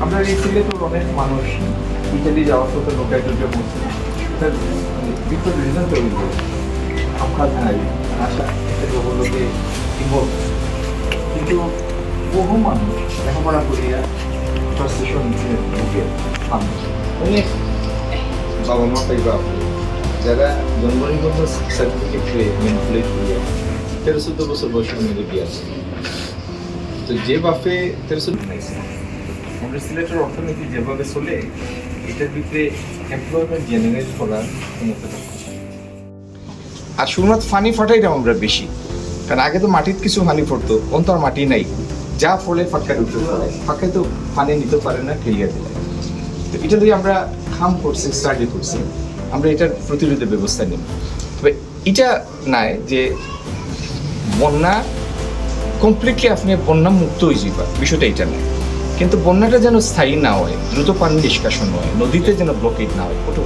আমরা এই সিলেটে অনেক মানুষ ইটালি যাওয়ার সাথে লোকাল টুকে বলছে বিকজ রিজন তৈরি করে আফগান নাই আশা এগুলোকে ইনভলভ কিন্তু বহু মানুষ লেখাপড়া করিয়া ফ্রাস্ট্রেশন ঢুকে অনেক বাবা মা পাইবা যারা জন্মনিবন্ধন সার্টিফিকেট পেয়ে ম্যানিপুলেট করিয়া 13-14 বছর বয়সের মধ্যে বিয়ে আছে তো যে বাপে 1300 নাইছে আমরা সিলেটের অর্থনীতি যেভাবে চলে এটার ভিতরে এমপ্লয়মেন্ট জেনারেট করার ক্ষমতা আর শুধুমাত্র ফানি ফাটাইটাম আমরা বেশি কারণ আগে তো মাটির কিছু ফানি পড়তো কোন তো আর মাটি নাই যা ফলে ফাঁকা উঠতে পারে ফাঁকায় তো ফানি নিতে পারে না ক্লিয়ার দিলে তো এটা দিয়ে আমরা খাম করছি স্টাডি করছি আমরা এটার প্রতিরোধের ব্যবস্থা নিব তবে এটা নাই যে বন্যা কমপ্লিটলি আপনি বন্যা মুক্ত হয়ে যাবা বিষয়টা এটা নয় কিন্তু বন্যাটা যেন স্থায়ী না হয় দ্রুত পানি নিষ্কাশন হয় নদীতে যেন ব্লকেট না হয় ওটা